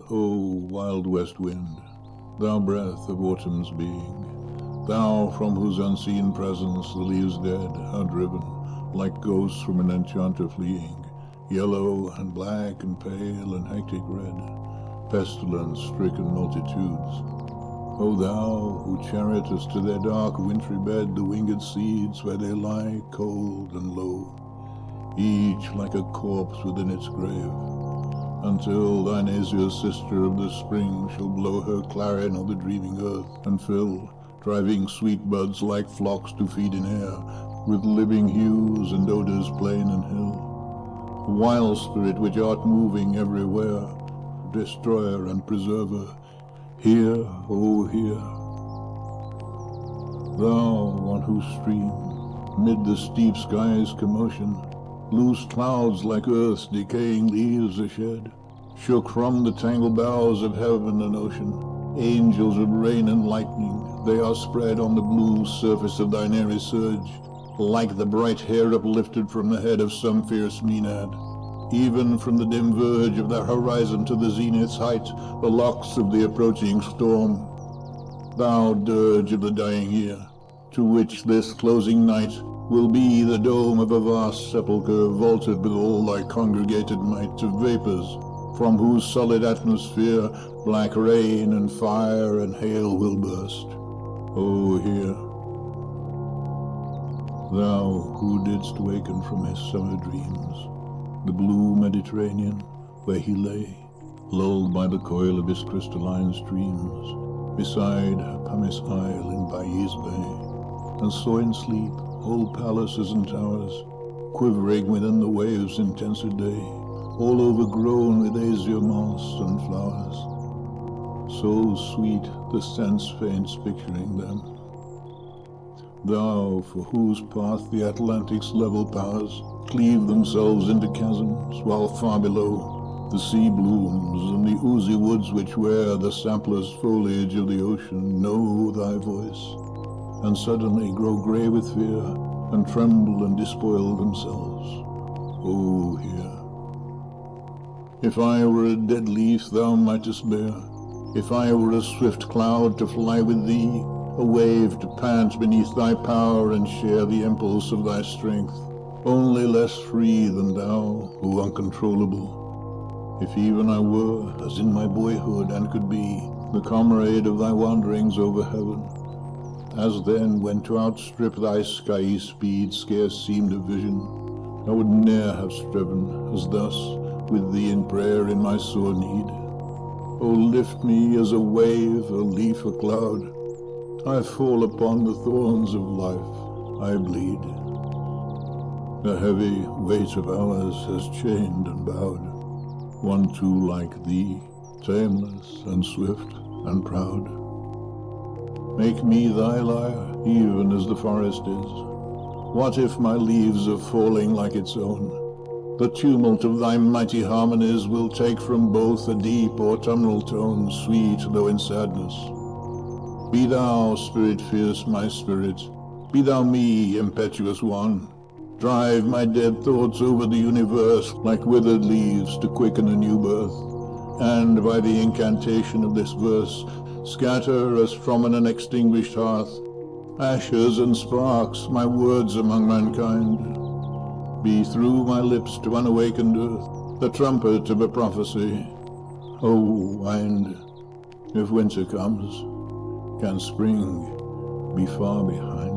O wild west wind, thou breath of autumn's being, thou from whose unseen presence the leaves dead are driven, like ghosts from an enchanter fleeing, yellow and black and pale and hectic red, pestilence-stricken multitudes. O thou who chariotest to their dark wintry bed the winged seeds where they lie cold and low, each like a corpse within its grave, until thine azure sister of the spring shall blow her clarion on the dreaming earth, and fill, driving sweet buds like flocks to feed in air, with living hues and odors plain and hill. Wild spirit which art moving everywhere, destroyer and preserver, hear, O hear. Thou, on whose stream, mid the steep sky's commotion, loose clouds like earth's decaying leaves are shed, shook from the tangled boughs of heaven and ocean, angels of rain and lightning, they are spread on the blue surface of thine airy surge, like the bright hair uplifted from the head of some fierce Maenad. Even from the dim verge of the horizon to the zenith's height, the locks of the approaching storm. Thou dirge of the dying year, to which this closing night will be the dome of a vast sepulchre vaulted with all thy congregated might of vapors, from whose solid atmosphere black rain and fire and hail will burst. O hear. Thou who didst waken from his summer dreams, the blue Mediterranean, where he lay, lulled by the coil of his crystalline streams, beside Pumice Isle in Bysshe Bay, and saw in sleep old palaces and towers, quivering within the waves' intenser day, all overgrown with azure moss and flowers. So sweet the sense faints picturing them. Thou, for whose path the Atlantic's level powers cleave themselves into chasms, while far below the sea blooms and the oozy woods which wear the sampler's foliage of the ocean know thy voice, and suddenly grow grey with fear, and tremble and despoil themselves. O hear. If I were a dead leaf thou mightest bear, if I were a swift cloud to fly with thee, a wave to pant beneath thy power and share the impulse of thy strength, only less free than thou, O uncontrollable. If even I were, as in my boyhood, and could be, the comrade of thy wanderings over heaven, as then when to outstrip thy skyey speed scarce seemed a vision, I would ne'er have striven, as thus, with thee in prayer in my sore need. O lift me as a wave, a leaf, a cloud. I fall upon the thorns of life, I bleed. The heavy weight of hours has chained and bowed one too like thee, tameless and swift and proud. Make me thy lyre, even as the forest is. What if my leaves are falling like its own? The tumult of thy mighty harmonies will take from both a deep autumnal tone, sweet though in sadness. Be thou, spirit fierce, my spirit, be thou me, impetuous one. Drive my dead thoughts over the universe like withered leaves to quicken a new birth, and by the incantation of this verse, scatter as from an unextinguished hearth, ashes and sparks, my words among mankind. Be through my lips to unawakened earth the trumpet of a prophecy. O wind, if winter comes, can spring be far behind?